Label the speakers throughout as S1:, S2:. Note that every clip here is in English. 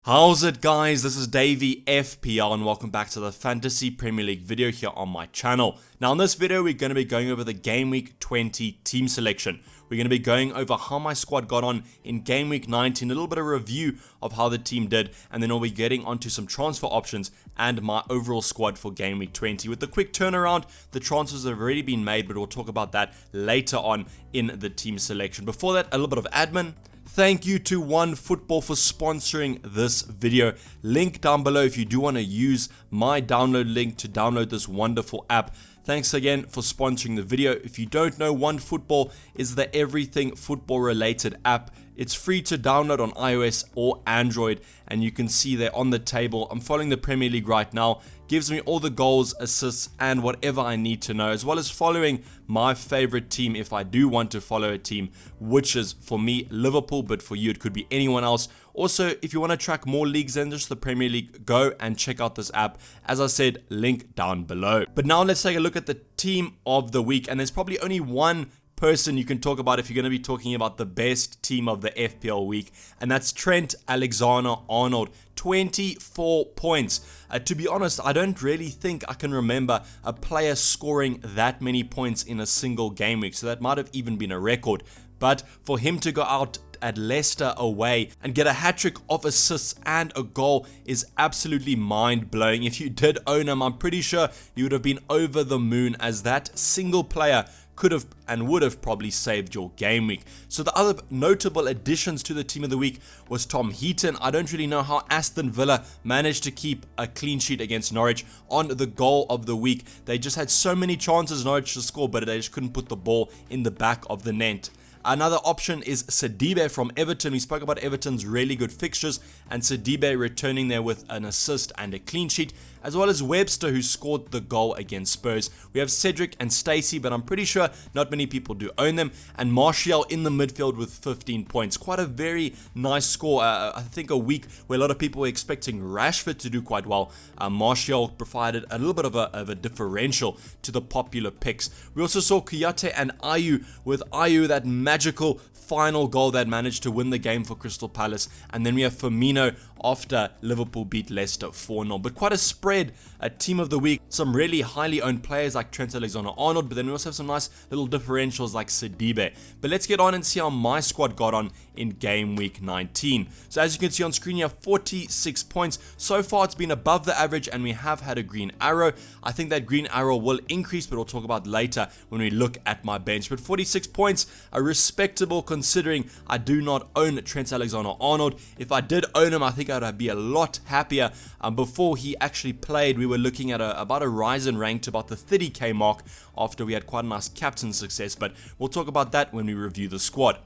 S1: How's it, guys? This is Dayvy FPL and welcome back to the Fantasy Premier League video here on my channel. Now in this video we're going to be going over the Game Week 20 team selection. We're going to be going over how my squad got on in Game Week 19, a little bit of review of how the team did, and then we'll be getting onto some transfer options and my overall squad for Game Week 20. With the quick turnaround, the transfers have already been made, but we'll talk about that later on in the team selection. Before that, a little bit of admin. Thank you to OneFootball for sponsoring this video. Link down below if you do want to use my download link to download this wonderful app. Thanks again for sponsoring the video. If you don't know, OneFootball is the everything football related app. It's free to download on iOS or Android, and you can see there on the table. I'm following the Premier League right now. Gives me all the goals, assists, and whatever I need to know, as well as following my favorite team if I do want to follow a team, which is for me Liverpool, but for you it could be anyone else. Also, if you want to track more leagues than just the Premier League, go and check out this app. As I said, link down below. But now let's take a look at the team of the week, and there's probably only one person you can talk about if you're going to be talking about the best team of the FPL week, and that's Trent Alexander-Arnold. 24 points. To be honest, I don't really think I can remember a player scoring that many points in a single game week, so that might have even been a record. But for him to go out at Leicester away and get a hat-trick of assists and a goal is absolutely mind-blowing. If you did own him, I'm pretty sure you would have been over the moon, as that single player could have and would have probably saved your game week. So the other notable additions to the team of the week was Tom Heaton. I don't really know how Aston Villa managed to keep a clean sheet against Norwich on the goal of the week. They just had so many chances, Norwich, to score, but they just couldn't put the ball in the back of the net. Another option is Sidibe from Everton. We spoke about Everton's really good fixtures, and Sidibe returning there with an assist and a clean sheet, as well as Webster, who scored the goal against Spurs. We have Cedric and Stacey, but I'm pretty sure not many people do own them, and Martial in the midfield with 15 points. Quite a very nice score. I think a week where a lot of people were expecting Rashford to do quite well. Martial provided a little bit of a differential to the popular picks. We also saw Kouyaté and Ayew, with Ayew that magical final goal that managed to win the game for Crystal Palace, and then we have Firmino after Liverpool beat Leicester 4-0. But quite a spread, a team of the week. Some really highly owned players like Trent Alexander-Arnold, but then we also have some nice little differentials like Sidibe. But let's get on and see how my squad got on in Game Week 19. So as you can see on screen, you have 46 points. So far it's been above the average, and we have had a green arrow. I think that green arrow will increase, but we'll talk about later when we look at my bench. But 46 points are respectable considering I do not own Trent Alexander-Arnold. If I did own him, I think I'd be a lot happier. Before he actually played, we were looking at about a rise in rank to about the 30k mark after we had quite a nice captain success, but we'll talk about that when we review the squad.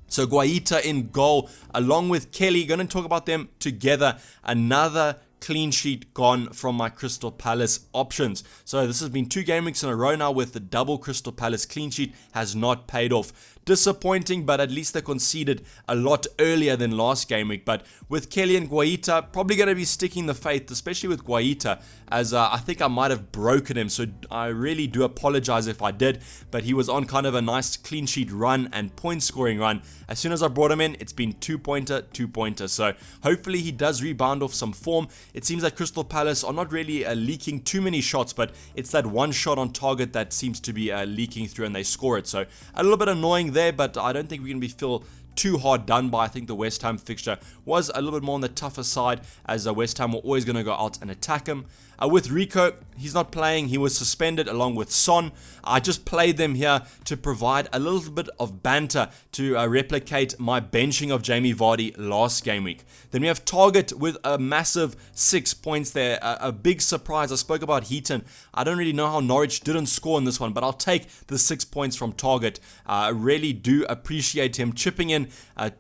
S1: So Guaita in goal along with Kelly, going to talk about them together. Another clean sheet gone from my Crystal Palace options. So this has been 2 game weeks in a row now with the double Crystal Palace clean sheet. Has not paid off. Disappointing, but at least they conceded a lot earlier than last game week. But with Kelly and Guaita, probably going to be sticking the faith, especially with Guaita, as I think I might have broken him. So I really do apologize if I did, but he was on kind of a nice clean sheet run and point scoring run. As soon as I brought him in, it's been 2-pointer. So hopefully he does rebound off some form. It seems that Crystal Palace are not really leaking too many shots, but it's that one shot on target that seems to be leaking through and they score it. So a little bit annoying there, but I don't think we're going to be feel too hard done by. I think the West Ham fixture was a little bit more on the tougher side, as West Ham were always going to go out and attack him. With Rico, he's not playing. He was suspended along with Son. I just played them here to provide a little bit of banter to replicate my benching of Jamie Vardy last game week. Then we have Target with a massive 6 points there. A big surprise. I spoke about Heaton. I don't really know how Norwich didn't score in this one, but I'll take the 6 points from Target. I really do appreciate him chipping in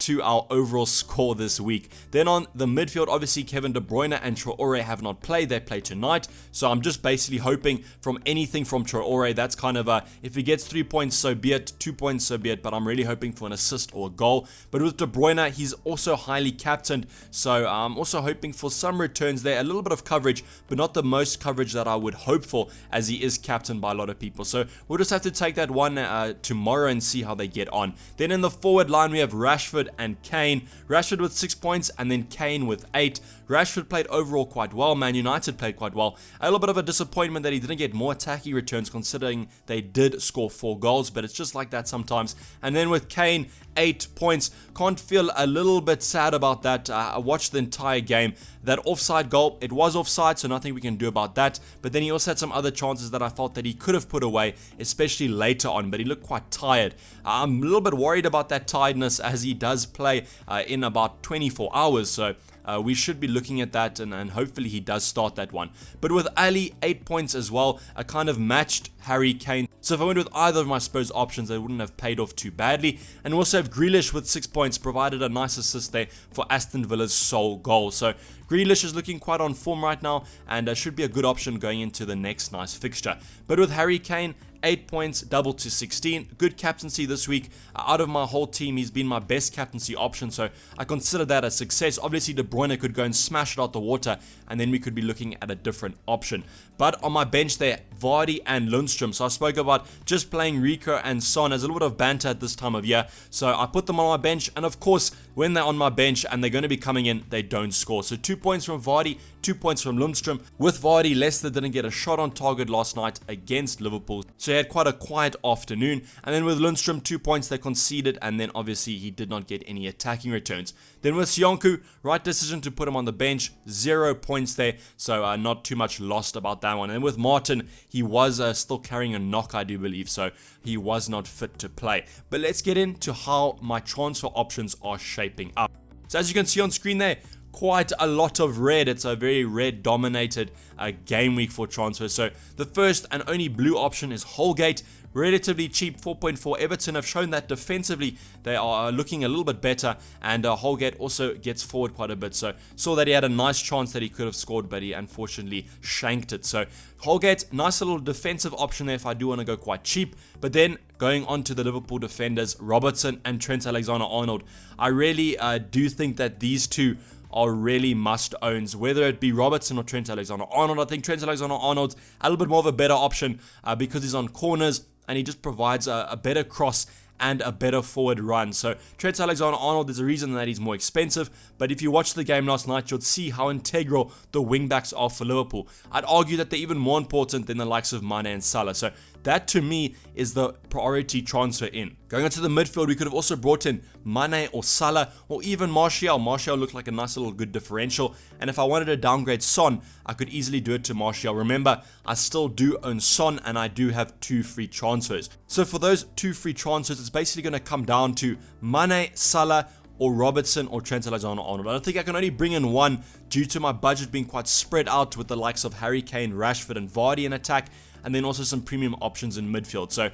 S1: to our overall score this week. Then on the midfield, obviously Kevin De Bruyne and Traore have not played. They play tonight. So I'm just basically hoping from anything from Traore. That's kind of if he gets 3 points, so be it. 2 points, so be it. But I'm really hoping for an assist or a goal. But with De Bruyne, he's also highly captained. So I'm also hoping for some returns there. A little bit of coverage, but not the most coverage that I would hope for, as he is captained by a lot of people. So we'll just have to take that one tomorrow and see how they get on. Then in the forward line, we have have Rashford and Kane. Rashford with 6 points and then Kane with 8. Rashford played overall quite well. Man United played quite well. A little bit of a disappointment that he didn't get more attacking returns considering they did score 4 goals, but it's just like that sometimes. And then with Kane, 8 points. Can't feel a little bit sad about that. I watched the entire game. That offside goal, it was offside, so nothing we can do about that. But then he also had some other chances that I felt that he could have put away, especially later on, but he looked quite tired. I'm a little bit worried about that tiredness as he does play in about 24 hours, so we should be looking at that, and hopefully he does start that one. But with Ali, 8 points as well, I kind of matched Harry Kane. So if I went with either of my Spurs options, they wouldn't have paid off too badly. And we also have Grealish with 6 points, provided a nice assist there for Aston Villa's sole goal. So Grealish is looking quite on form right now, and should be a good option going into the next nice fixture. But with Harry Kane, 8 points, double to 16. Good captaincy this week. Out of my whole team, he's been my best captaincy option, so I consider that a success. Obviously, De Bruyne could go and smash it out the water, and then we could be looking at a different option. But on my bench there, Vardy and Lundstrom. So I spoke about just playing Rico and Son as a little bit of banter at this time of year. So I put them on my bench, and of course, when they're on my bench and they're going to be coming in, they don't score. So 2 points from Vardy, 2 points from Lundstrom. With Vardy, Leicester didn't get a shot on target last night against Liverpool, so he had quite a quiet afternoon. And then with Lundstrom, 2 points they conceded, and then obviously he did not get any attacking returns. Then with Sionku, right decision to put him on the bench, 0 points there, so not too much lost about that one. And with Martin, he was still carrying a knock, I do believe, so he was not fit to play. But let's get into how my transfer options are shaping up. So as you can see on screen there, quite a lot of red. It's a very red dominated game week for transfers. So the first and only blue option is Holgate. Relatively cheap, 4.4. Everton have shown that defensively they are looking a little bit better, and Holgate also gets forward quite a bit. So saw that he had a nice chance that he could have scored, but he unfortunately shanked it. So Holgate, nice little defensive option there if I do want to go quite cheap. But then going on to the Liverpool defenders, Robertson and Trent Alexander-Arnold. I really do think that these two are really must-owns, whether it be Robertson or Trent Alexander-Arnold. I think Trent Alexander-Arnold's a little bit more of a better option because he's on corners and he just provides a better cross and a better forward run. So Trent Alexander-Arnold, there's a reason that he's more expensive, but if you watch the game last night, you'll see how integral the wingbacks are for Liverpool. I'd argue that they're even more important than the likes of Mane and Salah. So that to me is the priority transfer in. Going into the midfield, we could have also brought in Mane or Salah or even Martial. Martial looked like a nice little good differential, and if I wanted to downgrade Son, I could easily do it to Martial. Remember, I still do own Son and I do have 2 free transfers. So for those 2 free transfers, it's basically going to come down to Mane, Salah, or Robertson or Trent Alexander-Arnold. I don't think I can only bring in one due to my budget being quite spread out with the likes of Harry Kane, Rashford and Vardy in attack, and then also some premium options in midfield. So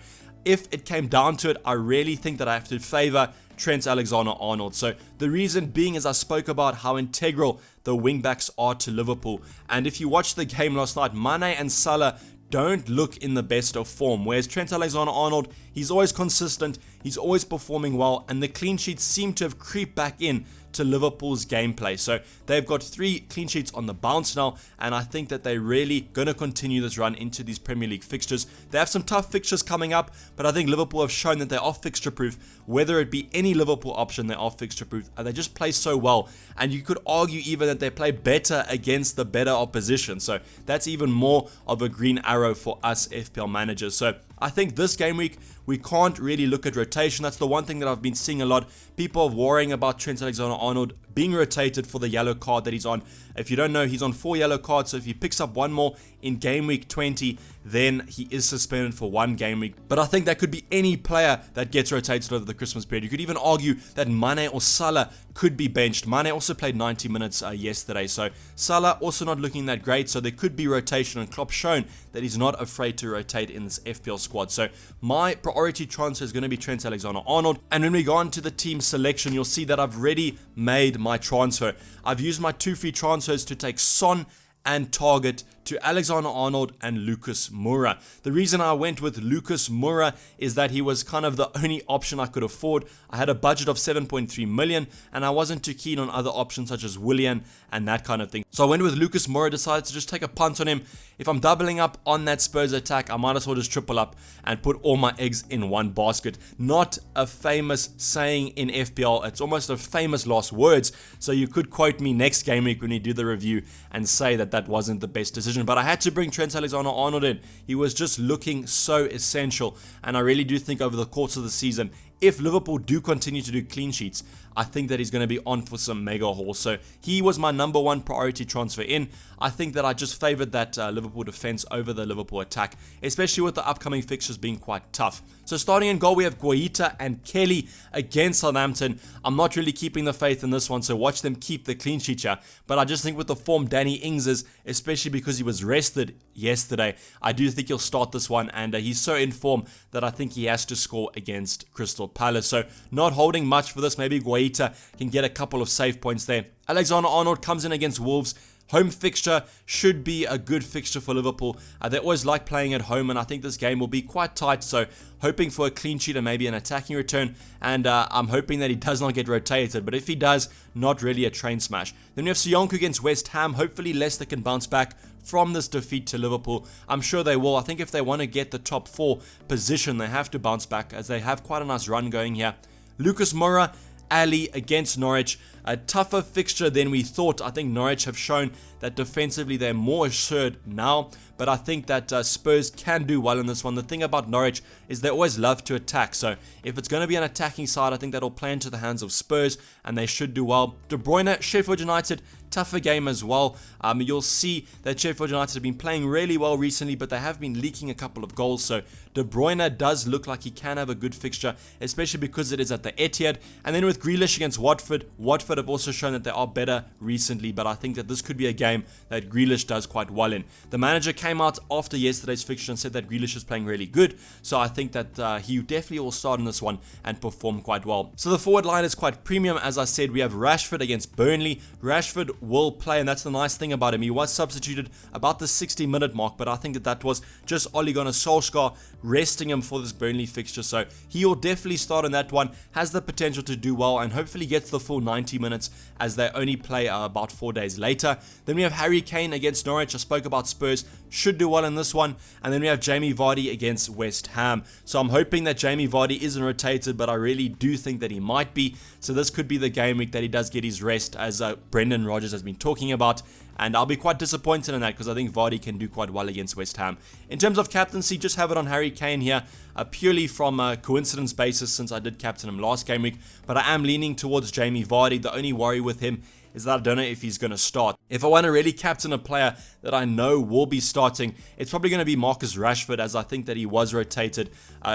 S1: if it came down to it, I really think that I have to favor Trent Alexander-Arnold. So the reason being is I spoke about how integral the wingbacks are to Liverpool. And if you watched the game last night, Mane and Salah don't look in the best of form, whereas Trent Alexander-Arnold, he's always consistent, he's always performing well, and the clean sheets seem to have creeped back in to Liverpool's gameplay. So they've got 3 clean sheets on the bounce now, and I think that they're really going to continue this run into these Premier League fixtures. They have some tough fixtures coming up, but I think Liverpool have shown that they are fixture proof. Whether it be any Liverpool option, they are fixture proof, and they just play so well, and you could argue even that they play better against the better opposition. So that's even more of a green arrow for us FPL managers. So I think this game week, we can't really look at rotation. That's the one thing that I've been seeing a lot. People are worrying about Trent Alexander-Arnold being rotated for the yellow card that he's on. If you don't know, he's on 4 yellow cards, so if he picks up one more in game week 20, then he is suspended for 1 game week. But I think that could be any player that gets rotated over the Christmas period. You could even argue that Mane or Salah could be benched. Mane also played 90 minutes yesterday, so Salah also not looking that great, so there could be rotation, and Klopp's shown that he's not afraid to rotate in this FPL squad. So my priority transfer is going to be Trent Alexander-Arnold, and when we go on to the team selection, you'll see that I've already made my transfer. I've used my 2 free transfers to take Son and target to Alexander-Arnold and Lucas Moura. The reason I went with Lucas Moura is that he was kind of the only option I could afford. I had a budget of 7.3 million and I wasn't too keen on other options such as Willian and that kind of thing. So I went with Lucas Moura, decided to just take a punt on him. If I'm doubling up on that Spurs attack, I might as well just triple up and put all my eggs in one basket. Not a famous saying in FPL, it's almost a famous last words, so you could quote me next game week when you do the review and say that that wasn't the best decision. But I had to bring Trent Alexander-Arnold in. He was just looking so essential, and I really do think over the course of the season, if Liverpool do continue to do clean sheets, I think that he's going to be on for some mega hauls. So he was my number one priority transfer in. I think that I just favoured that Liverpool defence over the Liverpool attack, especially with the upcoming fixtures being quite tough. So starting in goal, we have Guaita and Kelly against Southampton. I'm not really keeping the faith in this one, so watch them keep the clean sheet here. But I just think with the form Danny Ings is, especially because he was rested yesterday, I do think he'll start this one, and he's so in form that I think he has to score against Crystal Palace. So not holding much for this. Maybe Guaita can get a couple of save points there. Alexander-Arnold comes in against Wolves. Home fixture should be a good fixture for Liverpool. They always like playing at home, and I think this game will be quite tight, so hoping for a clean sheet and maybe an attacking return, and I'm hoping that he does not get rotated, but if he does, not really a train smash. Then we have Sionku against West Ham. Hopefully Leicester can bounce back from this defeat to Liverpool. I'm sure they will. I think if they want to get the top 4 position, they have to bounce back, as they have quite a nice run going here. Lucas Moura, Ali against Norwich. A tougher fixture than we thought. I think Norwich have shown that defensively they're more assured now, but I think that Spurs can do well in this one. The thing about Norwich is they always love to attack, so if it's going to be an attacking side, I think that'll play into the hands of Spurs, and they should do well. De Bruyne, Sheffield United, tougher game as well. You'll see that Sheffield United have been playing really well recently, but they have been leaking a couple of goals, so De Bruyne does look like he can have a good fixture, especially because it is at the Etihad. And then with Grealish against Watford, Watford have also shown that they are better recently, but I think that this could be a game that Grealish does quite well in. The manager came out after yesterday's fixture and said that Grealish is playing really good, so I think that he definitely will start in this one and perform quite well. So the forward line is quite premium. As I said, we have Rashford against Burnley. Rashford will play, and that's the nice thing about him. He was substituted about the 60-minute mark, but I think that was just Ole Gunnar Solskjaer resting him for this Burnley fixture, so he will definitely start in that one. Has the potential to do well and hopefully gets the full 90 minutes, as they only play about 4 days later. Then we have Harry Kane against Norwich. I spoke about Spurs, should do well in this one. And then we have Jamie Vardy against West Ham. So I'm hoping that Jamie Vardy isn't rotated, but I really do think that he might be. So this could be the game week that he does get his rest, as Brendan Rodgers has been talking about. And I'll be quite disappointed in that, because I think Vardy can do quite well against West Ham. In terms of captaincy, just have it on Harry Kane here, purely from a coincidence basis, since I did captain him last game week. But I am leaning towards Jamie Vardy. The only worry with him is that I don't know if he's going to start. If I want to really captain a player that I know will be starting, it's probably going to be Marcus Rashford, as I think that he was rotated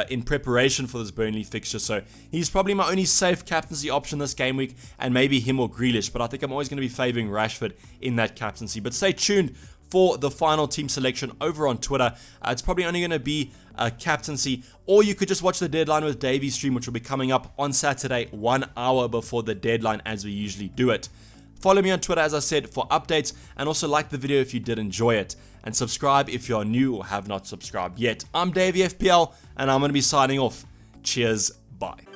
S1: in preparation for this Burnley fixture. So he's probably my only safe captaincy option this game week, and maybe him or Grealish. But I think I'm always going to be favouring Rashford in that captaincy. But stay tuned for the final team selection over on Twitter. It's probably only going to be a captaincy, or you could just watch the deadline with Dayvy stream, which will be coming up on Saturday, 1 hour before the deadline, as we usually do it. Follow me on Twitter, as I said, for updates, and also like the video if you did enjoy it, and subscribe if you are new or have not subscribed yet. I'm Dayvy FPL, and I'm going to be signing off. Cheers, bye.